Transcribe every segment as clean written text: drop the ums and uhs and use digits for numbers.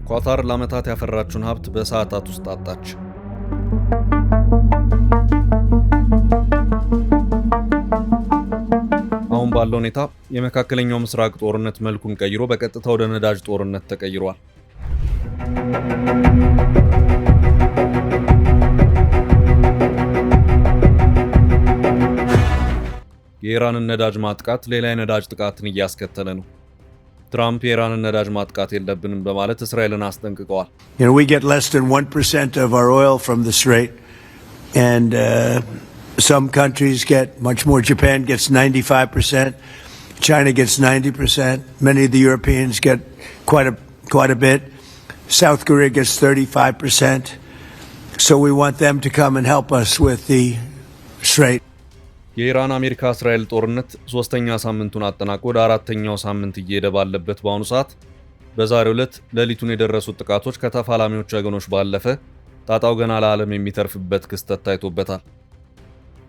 ኳታር ለዓመታት ያፈራችውን ሀብት በሰዓታት ውስጥ አጣች። አሁን ባለው ሁኔታ የመካከለኛው ምስራቅ ጦርነት መልኩን ቀይሮ በቀጥታ ወደ ነዳጅ ጦርነት ተቀይሯል። የኢራንን ነዳጅ ማጥቃት ሌላ የነዳጅ ጥቃትን እያስከተለ ነው። ትራምፕ የኢራንን ነዳጅ ማጥቃት የለብንም በማለት እስራኤልን አስጠንቅቀዋል። We get less than 1% of our oil from the Strait, and some countries get much more. Japan gets 95%, China gets 90%, many of the Europeans get quite a bit. South Korea gets 35%. So we want them to come and help us with the Strait. የኢራን አሜሪካ እስራኤል ጦርነት ሶስተኛ ሳምንቱን አጠናቆ ወደ አራተኛው ሳምንት እየሄደ ባለበት በአሁኑ ሰዓት በዛሬው ዕለት ሌሊቱን የደረሱት ጥቃቶች ከተፋላሚዎች ወገኖች ባለፈ ጣጣው ገና ለዓለም የሚተርፍበት ክስተት ታይቶበታል።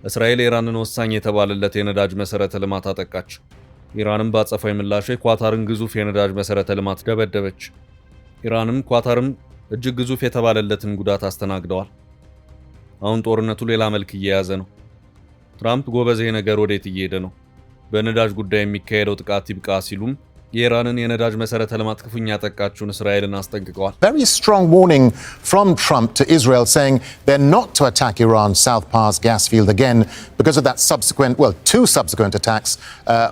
እስራኤል ኢራንን ወሳኝ የተባለለት የነዳጅ መሰረተ ልማት አጠቃች። ኢራንም ባጸፋዊ ምላሽ ኳታርን ግዙፍ የነዳጅ መሰረተ ልማት ደበደበች። ኢራንም ኳታርም እጅግ ግዙፍ የተባለለትን ጉዳት አስተናግደዋል። አሁን ጦርነቱ ሌላ መልክ እየያዘ ነው። ትራምፕ ጎበዜ ነገር ወዴት እየሄደ ነው? በነዳጅ ጉዳይ የሚካሄደው ጥቃት ይብቃ ሲሉም የኢራንን የነዳጅ መሰረተ ልማት ክፉኛ ያጠቃችውን እስራኤልን አስጠንቅቀዋል። Very strong warning from Trump to Israel saying they're not to attack Iran's South Pars gas field again because of that two subsequent attacks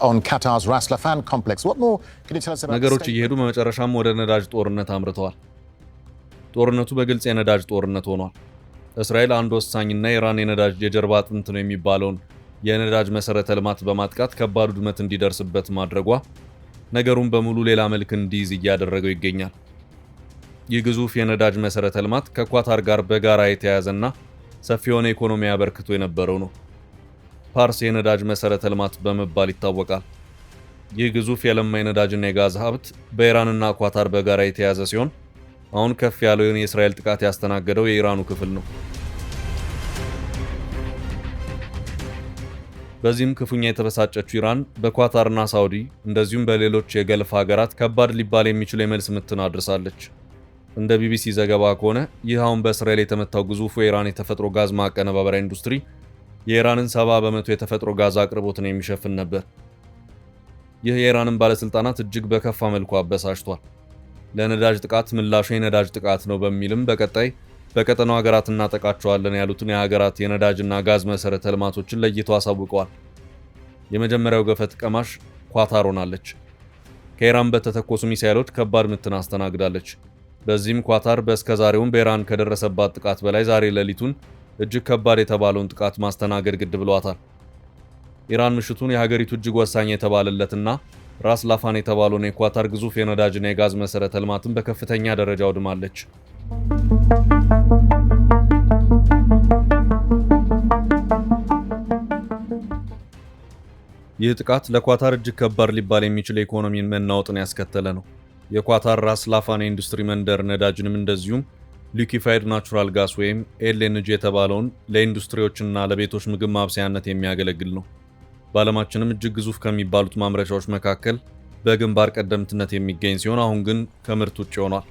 on Qatar's Ras Laffan complex. What more can you tell us about ነገሮች እየሄዱ በመጨረሻም ወደ ነዳጅ ጦርነት አምርተዋል። ጦርነቱ በግልጽ የነዳጅ ጦርነት ሆኗል። እስራኤል አንድ ወሳኝና የኢራን የነዳጅ የጀርባ አጥንት ነው የሚባለውን የነዳጅ መሰረተ ልማት በማጥቃት ከባድ ውድመት እንዲደርስበት ማድረጓ ነገሩን በሙሉ ሌላ መልክ እንዲይዝ እያደረገው ይገኛል። ይህ ግዙፍ የነዳጅ መሰረተ ልማት ከኳታር ጋር በጋራ የተያያዘና ሰፊ የሆነ ኢኮኖሚ አበርክቶ የነበረው ነው። ፓርስ የነዳጅ መሰረተ ልማት በመባል ይታወቃል። ይህ ግዙፍ የለማ የነዳጅና የጋዝ ሀብት በኢራንና ኳታር በጋራ የተያያዘ ሲሆን አሁን ከፍ ያለውን የእስራኤል ጥቃት ያስተናገደው የኢራኑ ክፍል ነው። በዚህም ክፉኛ የተበሳጨችው ኢራን በኳታርና ሳውዲ እንደዚሁም በሌሎች የገልፍ ሀገራት ከባድ ሊባል የሚችል የመልስ ምትን አድርሳለች። እንደ ቢቢሲ ዘገባ ከሆነ ይህ አሁን በእስራኤል የተመታው ግዙፉ የኢራን የተፈጥሮ ጋዝ ማቀነባበሪያ ኢንዱስትሪ የኢራንን 70% የተፈጥሮ ጋዝ አቅርቦትን የሚሸፍን ነበር። ይህ የኢራንን ባለስልጣናት እጅግ በከፋ መልኩ አበሳጭቷል። ለነዳጅ ጥቃት ምላሹ የነዳጅ ጥቃት ነው በሚልም በቀጣይ በቀጠናው ሀገራት እናጠቃቸዋለን ያሉትን የሀገራት የነዳጅና ጋዝ መሰረተ ልማቶችን ለይተው አሳውቀዋል። የመጀመሪያው ገፈት ቀማሽ ኳታር ሆናለች። ከኢራን በተተኮሱ ሚሳኤሎች ከባድ ምትን አስተናግዳለች። በዚህም ኳታር በእስከዛሬውም በኢራን ከደረሰባት ጥቃት በላይ ዛሬ ሌሊቱን እጅግ ከባድ የተባለውን ጥቃት ማስተናገድ ግድ ብሏታል። ኢራን ምሽቱን የሀገሪቱ እጅግ ወሳኝ የተባለለትና ራስ ላፋን የተባለውን የኳታር ግዙፍ የነዳጅና የጋዝ መሰረተ ልማትን በከፍተኛ ደረጃ አውድማለች። ይህ ጥቃት ለኳታር እጅግ ከባድ ሊባል የሚችል የኢኮኖሚን መናወጥን ያስከተለ ነው። የኳታር ራስ ላፋን የኢንዱስትሪ መንደር ነዳጅንም እንደዚሁም ሊኩፋይድ ናቹራል ጋስ ወይም ኤልኤንጂ የተባለውን ለኢንዱስትሪዎችና ለቤቶች ምግብ ማብሰያነት የሚያገለግል ነው። በዓለማችንም እጅግ ግዙፍ ከሚባሉት ማምረቻዎች መካከል በግንባር ቀደምትነት የሚገኝ ሲሆን አሁን ግን ከምርት ውጭ ሆኗል።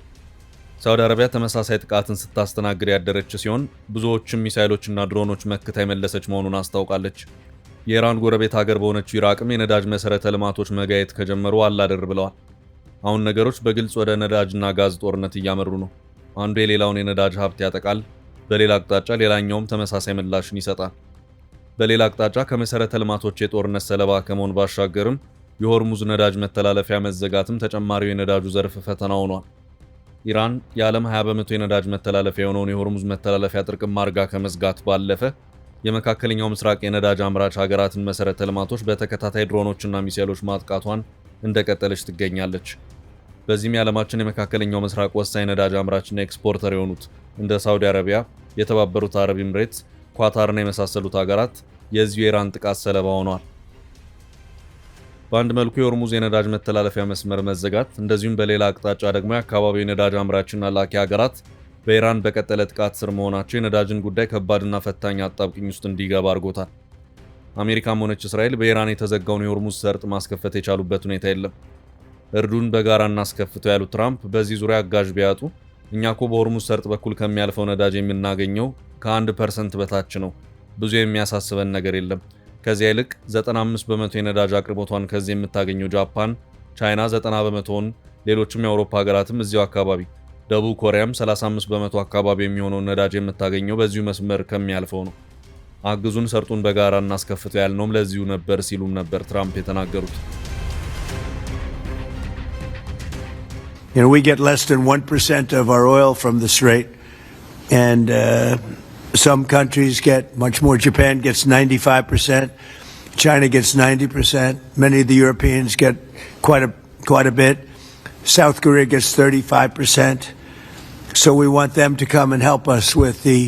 ሳውዲ አረቢያ ተመሳሳይ ጥቃትን ስታስተናግድ ያደረች ሲሆን ብዙዎችም ሚሳኤሎችና ድሮኖች መክታ የመለሰች መሆኑን አስታውቃለች። የኢራን ጎረቤት ሀገር በሆነችው ኢራቅም የነዳጅ መሰረተ ልማቶች መጋየት ከጀመሩ አላደር ብለዋል። አሁን ነገሮች በግልጽ ወደ ነዳጅና ጋዝ ጦርነት እያመሩ ነው። አንዱ የሌላውን የነዳጅ ሀብት ያጠቃል፣ በሌላ አቅጣጫ ሌላኛውም ተመሳሳይ ምላሽን ይሰጣል። በሌላ አቅጣጫ ከመሰረተ ልማቶች የጦርነት ሰለባ ከመሆን ባሻገርም የሆርሙዝ ነዳጅ መተላለፊያ መዘጋትም ተጨማሪው የነዳጁ ዘርፍ ፈተና ሆኗል። ኢራን የዓለም 20% የነዳጅ መተላለፊያ የሆነውን የሆርሙዝ መተላለፊያ ጥርቅም አድርጋ ከመዝጋት ባለፈ የመካከለኛው ምስራቅ የነዳጅ አምራች ሀገራትን መሰረተ ልማቶች በተከታታይ ድሮኖችና ሚሳኤሎች ማጥቃቷን እንደቀጠለች ትገኛለች። በዚህም የዓለማችን የመካከለኛው ምስራቅ ወሳኝ ነዳጅ አምራችና ኤክስፖርተር የሆኑት እንደ ሳውዲ አረቢያ፣ የተባበሩት አረብ ኤምሬትስ፣ ኳታርና የመሳሰሉት ሀገራት የዚሁ የኢራን ጥቃት ሰለባ ሆነዋል። በአንድ መልኩ የሆርሙዝ የነዳጅ መተላለፊያ መስመር መዘጋት እንደዚሁም በሌላ አቅጣጫ ደግሞ የአካባቢው የነዳጅ አምራችና ላኪ ሀገራት በኢራን በቀጠለ ጥቃት ስር መሆናቸው የነዳጅን ጉዳይ ከባድና ፈታኝ አጣብቂኝ ውስጥ እንዲገባ አድርጎታል። አሜሪካም ሆነች እስራኤል በኢራን የተዘጋውን የሆርሙዝ ሰርጥ ማስከፈት የቻሉበት ሁኔታ የለም። እርዱን በጋራ እናስከፍተው ያሉት ትራምፕ በዚህ ዙሪያ አጋዥ ቢያጡ እኛኮ በሆርሙዝ ሰርጥ በኩል ከሚያልፈው ነዳጅ የምናገኘው ከ1% በታች ነው፣ ብዙ የሚያሳስበን ነገር የለም። ከዚያ ይልቅ 95 በመቶ የነዳጅ አቅርቦቷን ከዚህ የምታገኘው ጃፓን፣ ቻይና 90 በመቶውን፣ ሌሎችም የአውሮፓ ሀገራትም እዚያው አካባቢ፣ ደቡብ ኮሪያም 35 በመቶ አካባቢ የሚሆነው ነዳጅ የምታገኘው በዚሁ መስመር ከሚያልፈው ነው። አግዙን ሰርጡን በጋራ እናስከፍተው ያልነውም ለዚሁ ነበር ሲሉም ነበር ትራምፕ የተናገሩት። We get less than 1% of our oil from the Strait, and some countries get much more. Japan gets 95%, China gets 90%. Many of the Europeans get quite a bit. South Korea gets 35%. So we want them to come and help us with the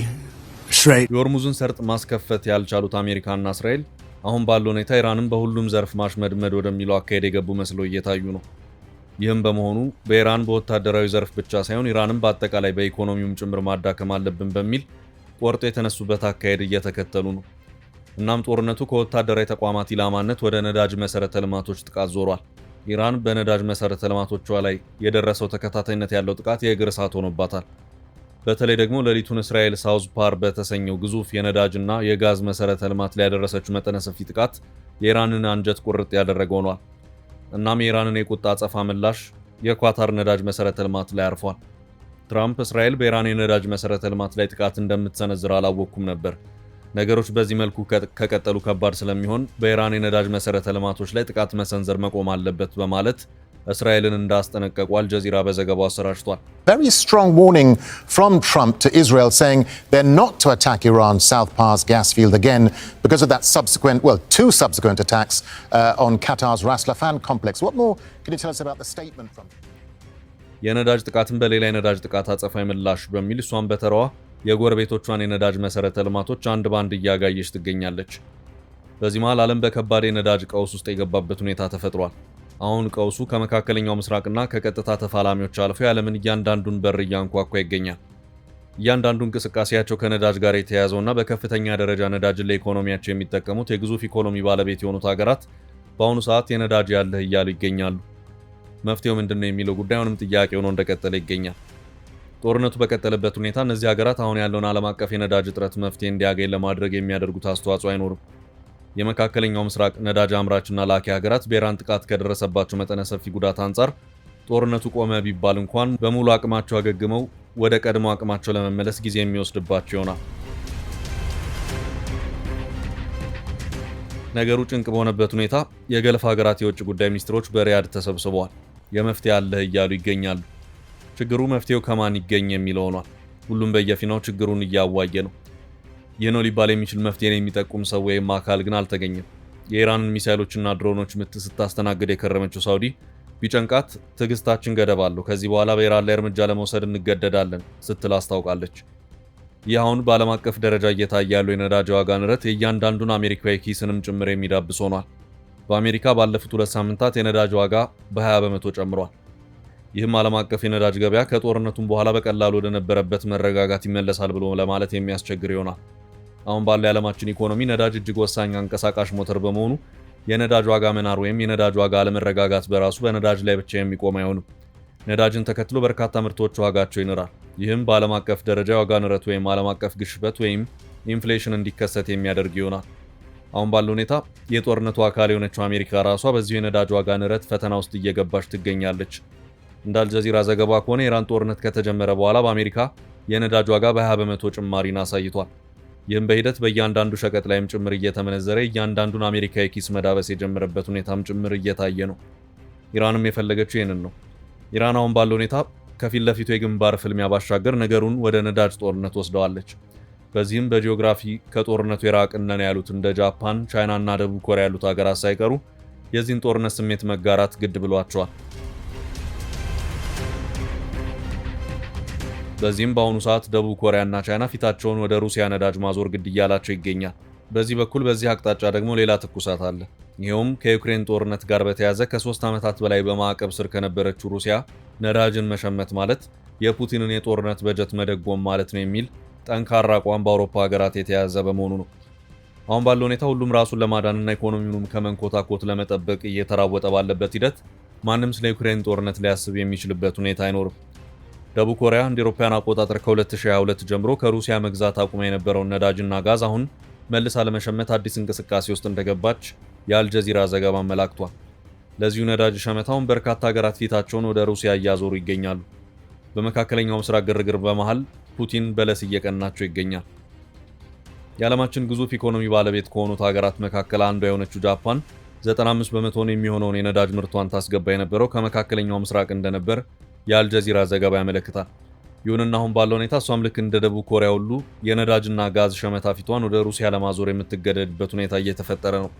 Strait. የሆርሙዝን ሰርጥ ማስከፈት ያልቻሉት አሜሪካና እስራኤል አሁን ባለው ሁኔታ ኢራንን በሁሉም ዘርፍ ማሽመድመድ ወደሚለው አካሄድ የገቡ መስለው እየታዩ ነው። ይህም በመሆኑ በኢራን በወታደራዊ ዘርፍ ብቻ ሳይሆን ኢራንን በአጠቃላይ በኢኮኖሚውም ጭምር ማዳከም አለብን በሚል ቆርጦ የተነሱበት አካሄድ እየተከተሉ ነው። እናም ጦርነቱ ከወታደራዊ ተቋማት ኢላማነት ወደ ነዳጅ መሰረተ ልማቶች ጥቃት ዞሯል። ኢራን በነዳጅ መሰረተ ልማቶቿ ላይ የደረሰው ተከታታይነት ያለው ጥቃት የእግር እሳት ሆኖባታል። በተለይ ደግሞ ሌሊቱን እስራኤል ሳውዝ ፓር በተሰኘው ግዙፍ የነዳጅና የጋዝ መሰረተ ልማት ላይ ያደረሰችው መጠነ ሰፊ ጥቃት የኢራንን አንጀት ቁርጥ ያደረገ ሆኗል። እናም የኢራንን የቁጣ አጸፋ ምላሽ የኳታር ነዳጅ መሰረተ ልማት ላይ አርፏል። ትራምፕ እስራኤል በኢራን የነዳጅ መሰረተ ልማት ላይ ጥቃት እንደምትሰነዝር አላወቅኩም ነበር፣ ነገሮች በዚህ መልኩ ከቀጠሉ ከባድ ስለሚሆን በኢራን የነዳጅ መሰረተ ልማቶች ላይ ጥቃት መሰንዘር መቆም አለበት በማለት እስራኤልን እንዳስጠነቀቁ አልጀዚራ በዘገባው አሰራጭቷል። Very strong warning from Trump to Israel saying they're not to attack Iran's South Pars gas field again because of that two subsequent attacks on Qatar's Ras Laffan complex. What more can you tell us about the statement from የነዳጅ ጥቃትን በሌላ የነዳጅ ጥቃት አጸፋዊ ምላሽ በሚል እሷን በተራዋ የጎረቤቶቿን የነዳጅ መሰረተ ልማቶች አንድ ባንድ እያጋየች ትገኛለች። በዚህ መሃል ዓለም በከባድ የነዳጅ ቀውስ ውስጥ የገባበት ሁኔታ ተፈጥሯል። አሁን ቀውሱ ከመካከለኛው ምስራቅና ከቀጥታ ተፋላሚዎች አልፎ የዓለምን እያንዳንዱን በር እያንኳኳ ይገኛል። እያንዳንዱ እንቅስቃሴያቸው ከነዳጅ ጋር የተያያዘውና በከፍተኛ ደረጃ ነዳጅን ለኢኮኖሚያቸው የሚጠቀሙት የግዙፍ ኢኮኖሚ ባለቤት የሆኑት ሀገራት በአሁኑ ሰዓት የነዳጅ ያለህ እያሉ ይገኛሉ። መፍትሄው ምንድነው የሚለው ጉዳይ አሁንም ጥያቄ ሆኖ እንደቀጠለ ይገኛል። ጦርነቱ በቀጠለበት ሁኔታ እነዚህ ሀገራት አሁን ያለውን ዓለም አቀፍ የነዳጅ እጥረት መፍትሄ እንዲያገኝ ለማድረግ የሚያደርጉት አስተዋጽኦ አይኖርም። የመካከለኛው ምስራቅ ነዳጅ አምራችና ላኪ ሀገራት በኢራን ጥቃት ከደረሰባቸው መጠነ ሰፊ ጉዳት አንጻር ጦርነቱ ቆመ ቢባል እንኳን በሙሉ አቅማቸው አገግመው ወደ ቀድሞ አቅማቸው ለመመለስ ጊዜ የሚወስድባቸው ይሆናል። ነገሩ ጭንቅ በሆነበት ሁኔታ የገልፍ ሀገራት የውጭ ጉዳይ ሚኒስትሮች በሪያድ ተሰብስበዋል። የመፍትሄ አለህ እያሉ ይገኛሉ። ችግሩ መፍትሄው ከማን ይገኝ የሚለው ሆኗል። ሁሉም በየፊናው ችግሩን እያዋየ ነው። ይህ ነው ሊባል የሚችል መፍትሄን የሚጠቁም ሰው ወይም አካል ግን አልተገኘም። የኢራንን ሚሳይሎችና ድሮኖች ምት ስታስተናግድ የከረመችው ሳውዲ ቢጨንቃት ትዕግስታችን ገደብ አለው፣ ከዚህ በኋላ በኢራን ላይ እርምጃ ለመውሰድ እንገደዳለን ስትል አስታውቃለች። ይህ አሁን በዓለም አቀፍ ደረጃ እየታየ ያለው የነዳጅ ዋጋ ንረት የእያንዳንዱን አሜሪካዊ ኪስንም ጭምር የሚዳብስ ሆኗል። በአሜሪካ ባለፉት 2 ሳምንታት የነዳጅ ዋጋ በ20 በመቶ ጨምሯል። ይህም ዓለም አቀፍ የነዳጅ ገበያ ከጦርነቱም በኋላ በቀላሉ ወደ ነበረበት መረጋጋት ይመለሳል ብሎ ለማለት የሚያስቸግር ይሆናል። አሁን ባለው የዓለማችን ኢኮኖሚ ነዳጅ እጅግ ወሳኝ አንቀሳቃሽ ሞተር በመሆኑ የነዳጅ ዋጋ መናር ወይም የነዳጅ ዋጋ አለመረጋጋት በራሱ በነዳጅ ላይ ብቻ የሚቆም አይሆንም። ነዳጅን ተከትሎ በርካታ ምርቶች ዋጋቸው ይንራል። ይህም በዓለም አቀፍ ደረጃ ዋጋ ንረት ወይም ዓለም አቀፍ ግሽበት ወይም ኢንፍሌሽን እንዲከሰት የሚያደርግ ይሆናል። አሁን ባለው ሁኔታ የጦርነቱ አካል የሆነችው አሜሪካ ራሷ በዚሁ የነዳጅ ዋጋ ንረት ፈተና ውስጥ እየገባች ትገኛለች። እንደ አልጀዚራ ዘገባ ከሆነ የኢራን ጦርነት ከተጀመረ በኋላ በአሜሪካ የነዳጅ ዋጋ በ20 በመቶ ጭማሪን አሳይቷል። ይህም በሂደት በእያንዳንዱ ሸቀጥ ላይም ጭምር እየተመነዘረ እያንዳንዱን አሜሪካዊ ኪስ መዳበስ የጀመረበት ሁኔታም ጭምር እየታየ ነው። ኢራንም የፈለገችው ይህንን ነው። ኢራን አሁን ባለው ሁኔታ ከፊት ለፊቱ የግንባር ፍልሚያ ባሻገር ነገሩን ወደ ነዳጅ ጦርነት ወስደዋለች። በዚህም በጂኦግራፊ ከጦርነቱ የራቅን ነን ያሉት እንደ ጃፓን፣ ቻይና እና ደቡብ ኮሪያ ያሉት ሀገራት ሳይቀሩ የዚህን ጦርነት ስሜት መጋራት ግድ ብሏቸዋል። በዚህም በአሁኑ ሰዓት ደቡብ ኮሪያ እና ቻይና ፊታቸውን ወደ ሩሲያ ነዳጅ ማዞር ግድ እያላቸው ይገኛል። በዚህ በኩል በዚህ አቅጣጫ ደግሞ ሌላ ትኩሳት አለ። ይኸውም ከዩክሬን ጦርነት ጋር በተያያዘ ከ3 ዓመታት በላይ በማዕቀብ ስር ከነበረችው ሩሲያ ነዳጅን መሸመት ማለት የፑቲንን የጦርነት በጀት መደጎም ማለት ነው የሚል ጠንካራ አቋም በአውሮፓ ሀገራት የተያዘ በመሆኑ ነው። አሁን ባለው ሁኔታ ሁሉም ራሱን ለማዳንና ኢኮኖሚውንም ከመንኮታኮት ለመጠበቅ እየተራወጠ ባለበት ሂደት ማንም ስለ ዩክሬን ጦርነት ሊያስብ የሚችልበት ሁኔታ አይኖርም። ደቡብ ኮሪያ እንደ አውሮፓውያን አቆጣጠር ከ2022 ጀምሮ ከሩሲያ መግዛት አቁማ የነበረውን ነዳጅና ጋዝ አሁን መልሳ ለመሸመት አዲስ እንቅስቃሴ ውስጥ እንደገባች የአልጀዚራ ዘገባ አመላክቷል። ለዚሁ ነዳጅ ሸመታውን በርካታ ሀገራት ፊታቸውን ወደ ሩሲያ እያዞሩ ይገኛሉ። በመካከለኛው ምስራቅ ግርግር በመሃል ፑቲን በለስ እየቀናቸው ይገኛል። የዓለማችን ግዙፍ ኢኮኖሚ ባለቤት ከሆኑት ሀገራት መካከል አንዷ የሆነችው ጃፓን 95 በመቶን የሚሆነውን የነዳጅ ምርቷን ታስገባ የነበረው ከመካከለኛው ምስራቅ እንደነበር የአልጀዚራ ዘገባ ያመለክታል። ይሁንና አሁን ባለው ሁኔታ እሷም ልክ እንደ ደቡብ ኮሪያ ሁሉ የነዳጅና ጋዝ ሸመታ ፊቷን ወደ ሩሲያ ለማዞር የምትገደድበት ሁኔታ እየተፈጠረ ነው።